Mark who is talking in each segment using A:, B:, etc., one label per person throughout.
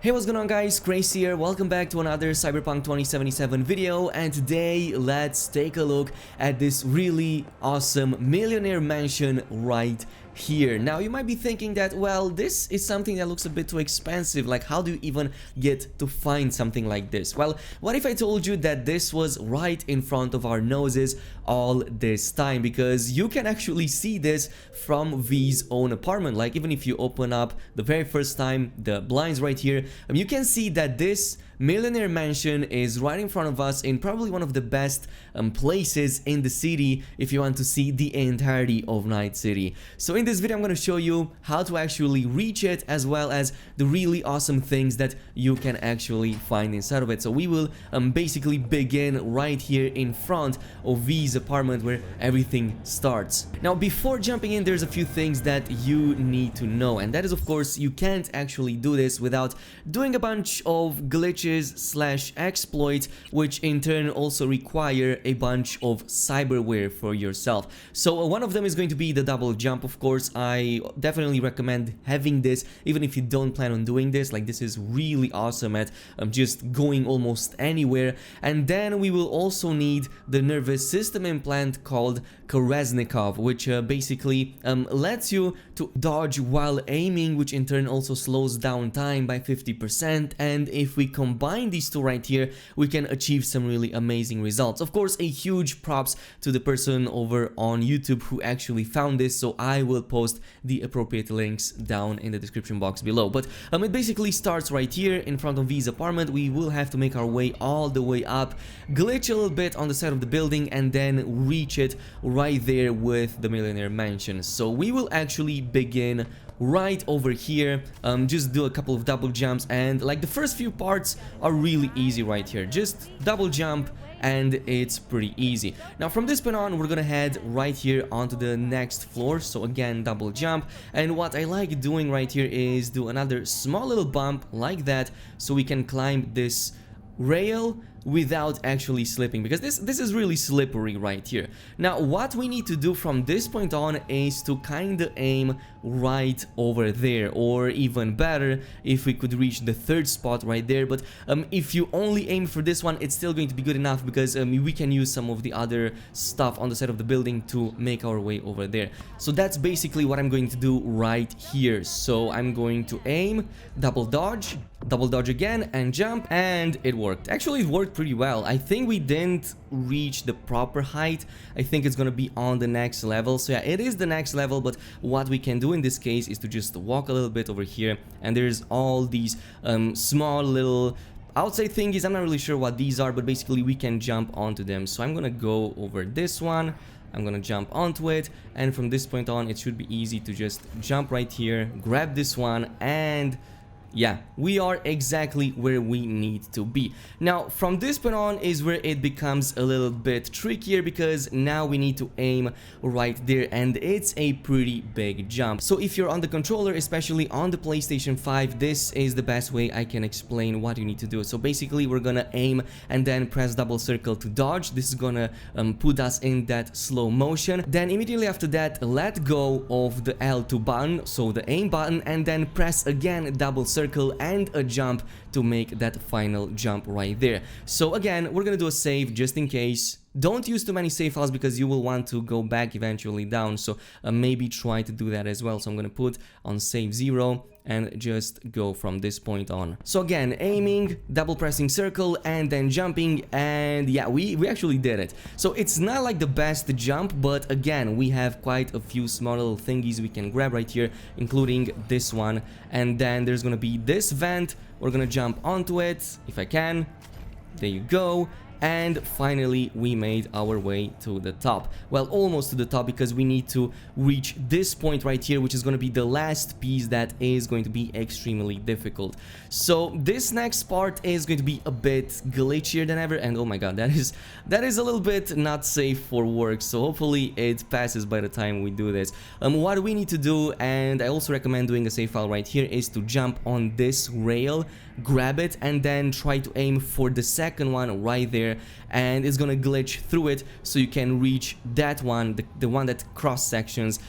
A: Hey, what's going on guys, Khraze here, welcome back to another Cyberpunk 2077 video, and today let's take a look at this really awesome millionaire mansion right here. Now you might be thinking that, well, this is something that looks a bit too expensive, like how do you even get to find something like this? Well, what if I told you that this was right in front of our noses all this time, because you can actually see this from V's own apartment. Like even if you open up the very first time the blinds right here, you can see that this millionaire mansion is right in front of us in probably one of the best places in the city if you want to see the entirety of Night City. So in this video I'm going to show you how to actually reach it, as well as the really awesome things that you can actually find inside of it. So we will basically begin right here in front of V's apartment where everything starts. Now before jumping in, there's a few things that you need to know, and that is, of course, you can't actually do this without doing a bunch of glitches slash exploits, which in turn also require a bunch of cyberware for yourself. So one of them is going to be the double jump. Of course, I definitely recommend having this even if you don't plan on doing this. Like, this is really awesome at just going almost anywhere. And then we will also need the nervous system implant called KhrazeGaming, which basically lets you to dodge while aiming, which in turn also slows down time by 50%. And if we combine these two right here, we can achieve some really amazing results. Of course, a huge props to the person over on YouTube who actually found this, so I will post the appropriate links down in the description box below. But it basically starts right here in front of V's apartment. We will have to make our way all the way up, glitch a little bit on the side of the building, and then reach it right there with the millionaire mansion. So we will actually begin right over here. Just do a couple of double jumps, and like the first few parts are really easy right here. Just double jump and it's pretty easy. Now from this point on, we're gonna head right here onto the next floor. So again, double jump, and what I like doing right here is do another small little bump like that, so we can climb this rail without actually slipping, because this is really slippery right here. Now what we need to do from this point on is to kind of aim right over there, or even better if we could reach the third spot right there. But if you only aim for this one, it's still going to be good enough, because we can use some of the other stuff on the side of the building to make our way over there. So that's basically what I'm going to do right here. So I'm going to aim, double dodge again, and jump, and it worked. Actually, it worked pretty well. I think we didn't reach the proper height. I think it's gonna be on the next level. So yeah, it is the next level, but what we can do in this case is to just walk a little bit over here, and there's all these small little outside thingies. I'm not really sure what these are, but basically we can jump onto them. So I'm gonna go over this one, I'm gonna jump onto it, and from this point on it should be easy to just jump right here, grab this one, and yeah, we are exactly where we need to be. Now from this point on is where it becomes a little bit trickier, because now we need to aim right there, and it's a pretty big jump. So if you're on the controller, especially on the PlayStation 5, this is the best way I can explain what you need to do. So basically we're gonna aim and then press double circle to dodge. This is gonna put us in that slow motion. Then immediately after that, let go of the L2 button, so the aim button, and then press again double circle and a jump to make that final jump right there. So again, we're gonna do a save just in case. Don't use too many save files, because you will want to go back eventually down, so maybe try to do that as well. So I'm gonna put on save 0 and just go from this point on. So again, aiming, double pressing circle, and then jumping, and yeah, we actually did it. So it's not like the best jump, but again, we have quite a few small little thingies we can grab right here, including this one, and then there's gonna be this vent. We're gonna jump onto it if I can. There you go. And finally we made our way to the top. Well, almost to the top, because we need to reach this point right here, which is going to be the last piece that is going to be extremely difficult. So this next part is going to be a bit glitchier than ever, and oh my god, that is a little bit not safe for work. So hopefully it passes by the time we do this. What we need to do, and I also recommend doing a save file right here, is to jump on this rail, grab it, and then try to aim for the second one right there there, and it's gonna glitch through it so you can reach that one, the one that cross sections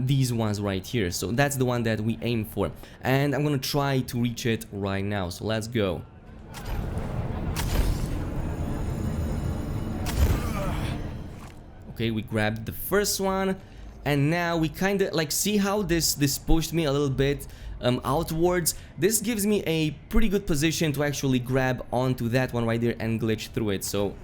A: these ones right here. So that's the one that we aim for, and I'm gonna try to reach it right now. So let's go. Okay, we grabbed the first one, and now we kind of like see how this pushed me a little bit outwards. This gives me a pretty good position to actually grab onto that one right there and glitch through it. So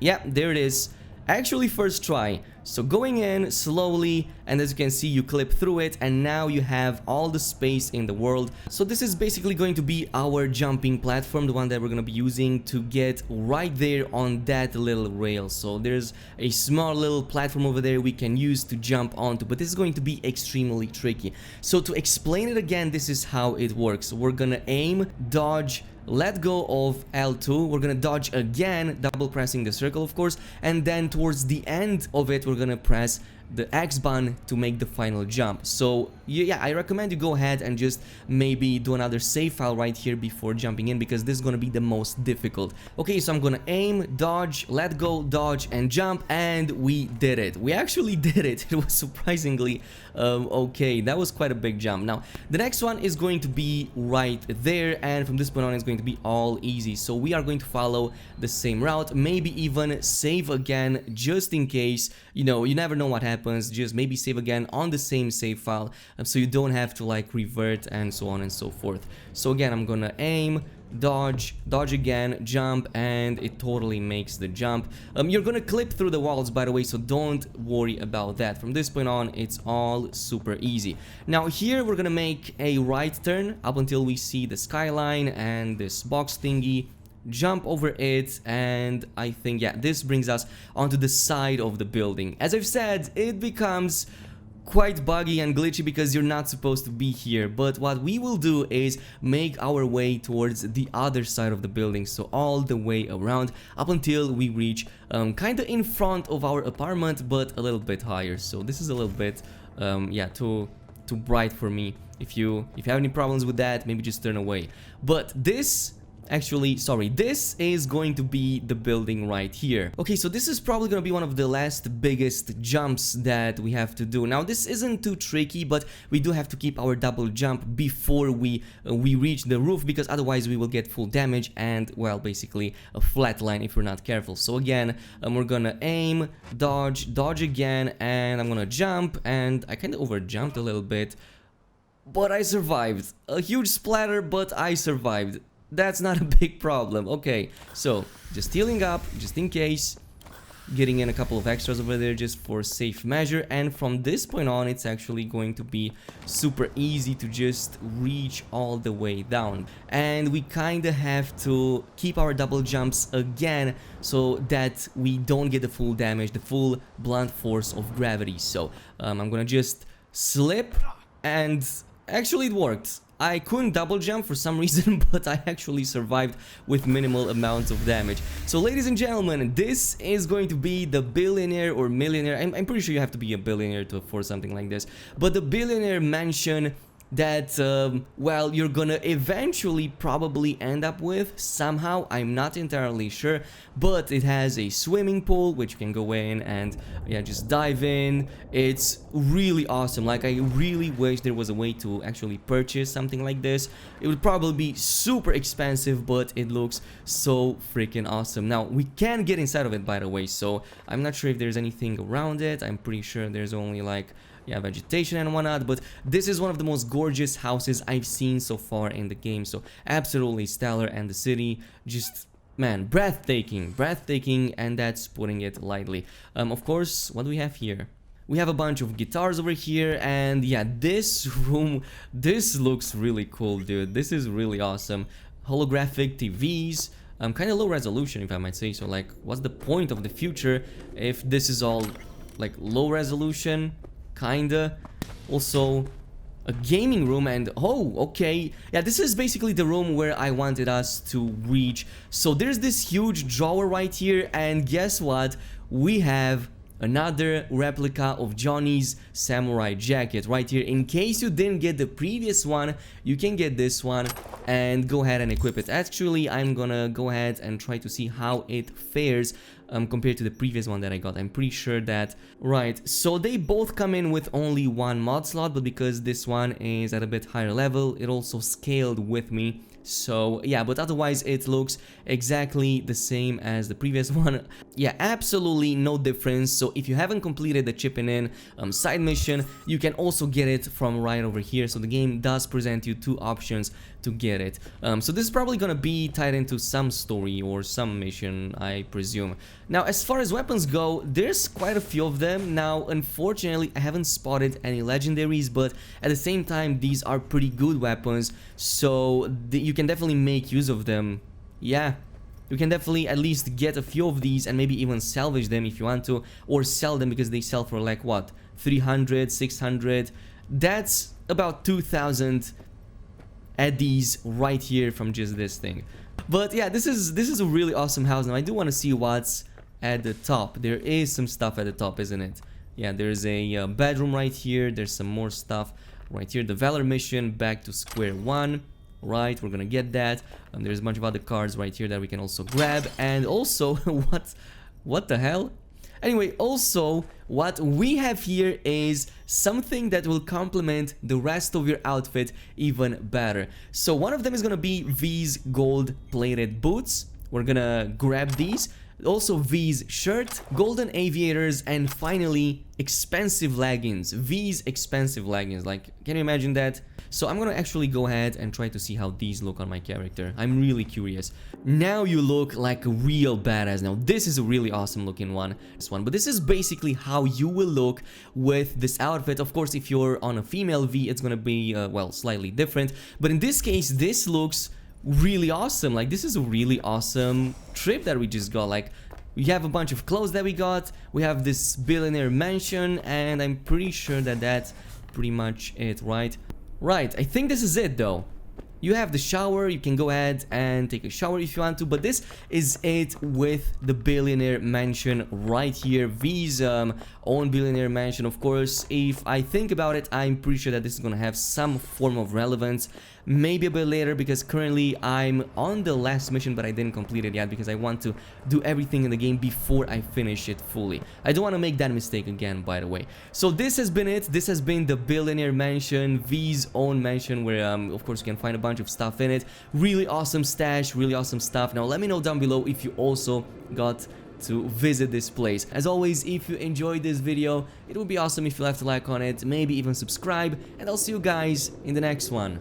A: yeah, there it is. Actually first try. So going in slowly, and as you can see, you clip through it, and now you have all the space in the world. So this is basically going to be our jumping platform, the one that we're going to be using to get right there on that little rail. So there's a small little platform over there we can use to jump onto, but this is going to be extremely tricky. So to explain it again, this is how it works. We're gonna aim, dodge, let go of L2, we're gonna dodge again, double pressing the circle of course, and then towards the end of it we're gonna press the X button to make the final jump. So yeah, I recommend you go ahead and just maybe do another save file right here before jumping in, because this is gonna be the most difficult. Okay, so I'm gonna aim, dodge, let go, dodge, and jump, and we did it. We actually did it. It was surprisingly okay. That was quite a big jump. Now the next one is going to be right there, and from this point on it's going to be all easy. So we are going to follow the same route, maybe even save again just in case. You know, you never know what happens. Just maybe save again on the same save file, so you don't have to like revert and so on and so forth. So again, I'm gonna aim, dodge, dodge again, jump, and it totally makes the jump. You're gonna clip through the walls, by the way, so don't worry about that. From this point on, it's all super easy. Now here we're gonna make a right turn up until we see the skyline and this box thingy. Jump over it, and I think, yeah, this brings us onto the side of the building. As I've said, it becomes quite buggy and glitchy because you're not supposed to be here, but what we will do is make our way towards the other side of the building, so all the way around up until we reach kind of in front of our apartment, but a little bit higher. So this is a little bit yeah, too bright for me. If you have any problems with that, maybe just turn away. But this is going to be the building right here. Okay, so this is probably going to be one of the last biggest jumps that we have to do. Now this isn't too tricky, but we do have to keep our double jump before we reach the roof, because otherwise we will get full damage and, well, basically a flat line if we're not careful. So again, we're gonna aim, dodge, dodge again, and I'm gonna jump, and I kind of over jumped a little bit, but I survived. A huge splatter, but I survived. That's not a big problem. Okay, so just healing up just in case, getting in a couple of extras over there just for safe measure, and from this point on it's actually going to be super easy to just reach all the way down. And we kind of have to keep our double jumps again so that we don't get the full damage, the full blunt force of gravity. So I'm gonna just slip, and actually it worked. I couldn't double jump for some reason, but I actually survived with minimal amounts of damage. So ladies and gentlemen, this is going to be the billionaire or millionaire. I'm pretty sure you have to be a billionaire to afford something like this, but the billionaire mansion that, well, you're gonna eventually probably end up with somehow. I'm not entirely sure, but it has a swimming pool which you can go in and, yeah, just dive in. It's really awesome. Like, I really wish there was a way to actually purchase something like this. It would probably be super expensive, but it looks so freaking awesome. Now we can get inside of it, by the way, so I'm not sure if there's anything around it. I'm pretty sure there's only like, yeah, vegetation and whatnot, but this is one of the most gorgeous houses I've seen so far in the game. So absolutely stellar, and the city just, man, breathtaking, and that's putting it lightly. Of course, what do we have here? We have a bunch of guitars over here, and yeah, this room, this looks really cool, dude. This is really awesome. Holographic TVs, kind of low resolution, if I might say so. Like, what's the point of the future if this is all like low resolution? Kinda. Also a gaming room, and oh, okay, yeah, this is basically the room where I wanted us to reach. So there's this huge drawer right here, and guess what? We have another replica of Johnny's samurai jacket right here. In case you didn't get the previous one, you can get this one and go ahead and equip it. Actually, I'm gonna go ahead and try to see how it fares compared to the previous one that I got. I'm pretty sure that... Right, so they both come in with only one mod slot, but because this one is at a bit higher level, it also scaled with me. So yeah, but otherwise it looks exactly the same as the previous one. Yeah, absolutely no difference. So if you haven't completed the chipping in side mission, you can also get it from right over here. So the game does present you two options to get it. So this is probably gonna be tied into some story or some mission, I presume. Now, as far as weapons go, there's quite a few of them. Now, unfortunately, I haven't spotted any legendaries, but at the same time, these are pretty good weapons, so you can definitely make use of them. Yeah, you can definitely at least get a few of these and maybe even salvage them if you want to, or sell them because they sell for like what, 300, 600. That's about 2,000 at these right here from just this thing. But yeah, this is a really awesome house. Now I do want to see what's at the top. There is some stuff at the top, isn't it? Yeah, there's a bedroom right here. There's some more stuff right here. The Valor mission, back to square one. Right, we're gonna get that. There's a bunch of other cards right here that we can also grab. And also, what the hell? Anyway, also, what we have here is something that will complement the rest of your outfit even better. So one of them is gonna be V's gold-plated boots. We're gonna grab these. Also V's shirt, golden aviators, and finally expensive leggings. V's expensive leggings, like, can you imagine that? So I'm gonna actually go ahead and try to see how these look on my character. I'm really curious. Now you look like a real badass. Now this is a really awesome looking one, but this is basically how you will look with this outfit. Of course, if you're on a female V, it's gonna be well, slightly different, but in this case this looks really awesome. Like, this is a really awesome trip that we just got. Like, we have a bunch of clothes that we got, we have this billionaire mansion, and I'm pretty sure that that's pretty much it, right? Right, I think this is it though. You have the shower, you can go ahead and take a shower if you want to, but this is it with the billionaire mansion right here. V's own billionaire mansion. Of course, if I think about it, I'm pretty sure that this is gonna have some form of relevance, maybe a bit later, because currently I'm on the last mission, but I didn't complete it yet because I want to do everything in the game before I finish it fully. I don't want to make that mistake again, by the way. So this has been it. This has been the billionaire mansion, V's own mansion, where of course you can find a bunch of stuff in it. Really awesome stash, really awesome stuff. Now let me know down below if you also got to visit this place. As always, if you enjoyed this video, it would be awesome if you left a like on it, maybe even subscribe, and I'll see you guys in the next one.